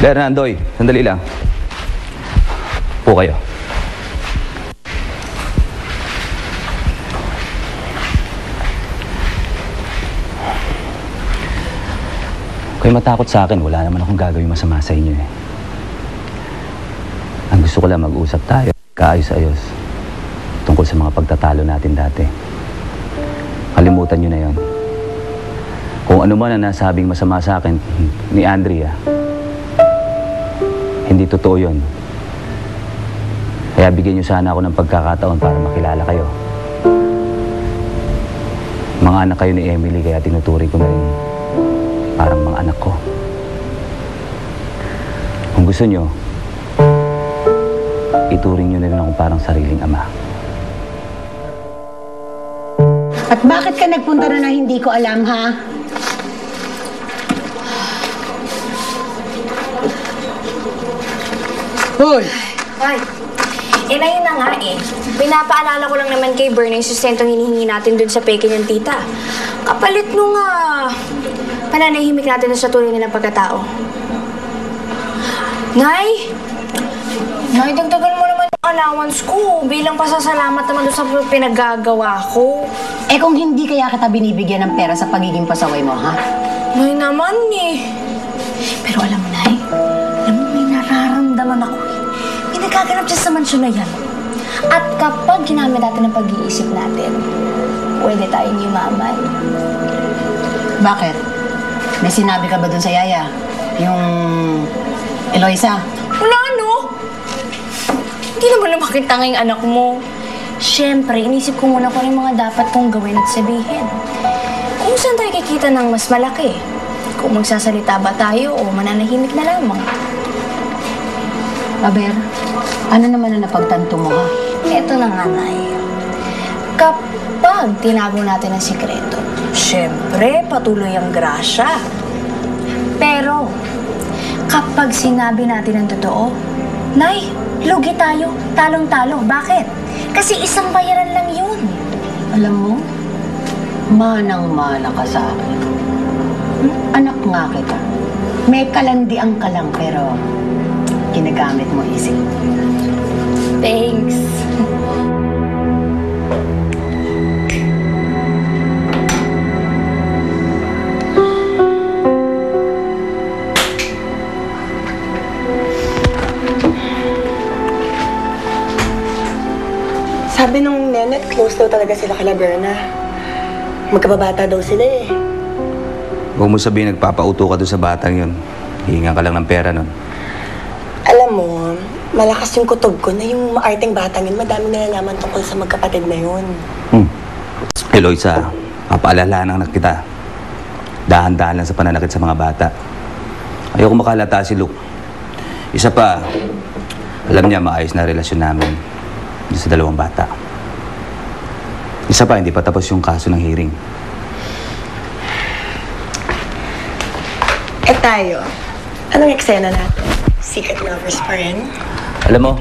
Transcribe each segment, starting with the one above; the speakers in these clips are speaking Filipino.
Fernandoy, sandali lang. Po kayo. Kayo matakot sa akin, wala naman akong gagawin masama sa inyo eh. Ang gusto ko lang mag-usap tayo, kaayos-ayos, tungkol sa mga pagtatalo natin dati. Kalimutan nyo na yon. Kung ano man ang nasabing masama sa akin ni Andrea, hindi totoo yun. Kaya bigyan nyo sana ako ng pagkakataon para makilala kayo. Mga anak kayo ni Emily, kaya tinuturing ko na rin parang mga anak ko. Kung gusto nyo, ituring nyo na rin ako parang sariling ama. At bakit ka nagpunta na hindi ko alam, ha? Hoy! Ay, na yun na nga eh. Pinapaalala ko lang naman kay Bern yung sustentong hinihingi natin dun sa peke niyang tita. Kapalit nung pananahimik natin sa tuloy nilang pagkatao. Nay! Nay, dagdagan mo naman yung allowance ko bilang pasasalamat naman dun sa pinaggagawa ko. Eh kung hindi kaya kita binibigyan ng pera sa pagiging pasaway mo, ha? Nay naman eh. Pero alam mo, Nay, may nararamdaman ako eh. May nagaganap dyan sa mansyon na yan. At kapag ginamit natin ang pag-iisip natin, pwede tayong yumaman. Bakit? May sinabi ka ba dun sa yaya? Yung Eloisa? Wala, no? Hindi naman lumakit tanging anak mo. Siyempre, inisip ko muna kung ano yung mga dapat kong gawin at sabihin. Kung saan tayo kikita ng mas malaki? Kung magsasalita ba tayo o mananahimik na lamang? Aber, ano naman ang napagtanto mo, ha? Ito na nga, Nay. Kapag tinago natin ang sikreto, siyempre, patuloy ang grasya. Pero, kapag sinabi natin ang totoo, Nay, lugi tayo, talong-talo. Bakit? Kasi isang bayaran lang yun. Alam mo, manang-mana ka sa akin. Anak nga kita. May kalandian ka lang, pero ginagamit mo isip. Thanks. Sabi nung Nenet, close daw talaga sila kala Berna. Magkababata daw sila eh. Huwag mo sabihin nagpapauto ka doon sa batang yun. Hihinga ka lang ng pera nun. Alam mo, malakas yung kutob ko na yung maarting batang yun, madami nalalaman tungkol sa magkapatid na yun. Eloisa, papaalalahanan na kita. Dahan-dahan lang sa pananakit sa mga bata. Ayoko makalata si Luke. Isa pa, alam niya maayos na relasyon namin sa dalawang bata. Isa pa, hindi pa tapos yung kaso ng hearing. Eh tayo, anong eksena natin? Secret lovers pa rin? Alam mo,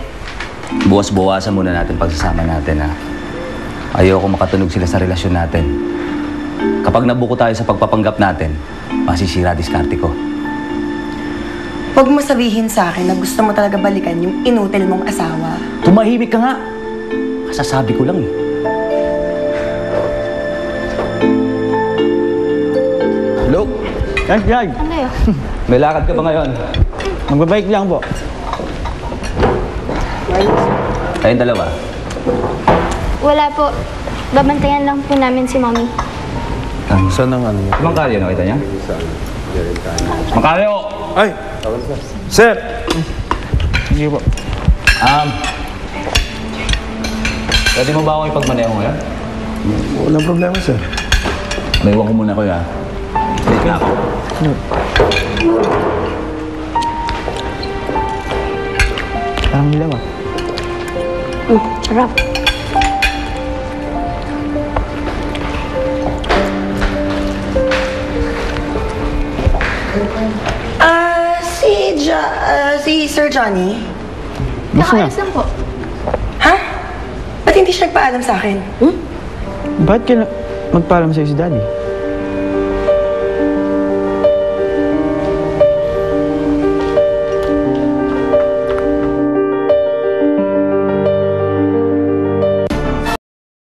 buwas-buwasan muna natin pagsasama natin, ha? Ayoko makatunog sila sa relasyon natin. Kapag nabuko tayo sa pagpapanggap natin, masisira diskarte ko. Huwag mo sabihin sa akin na gusto mo talaga balikan yung inutil mong asawa. Tumahimik ka nga! Kasasabi ko lang eh. Luke! Jag! Ano yun? May lakad ka ba ngayon? Magbabike lang po. Kayong dalawa. Wala po. Babantayan lang po namin si Mommy. Saan ang ano? Ibang kalyo, nakita niya? Makalyo! Ay! Sir! Hindi po. Pwede mo ba akong ipagmaneho ngayon? Walang problema, sir. Naiwan ko muna ko, ha? Wait na ako. Parang hilaw, ah. Sarap. Si Sir Johnny? Kakaalis lang po. Ha? Ba't hindi siya nagpaalam sa akin? Bakit ka magpaalam sa'yo si Daddy?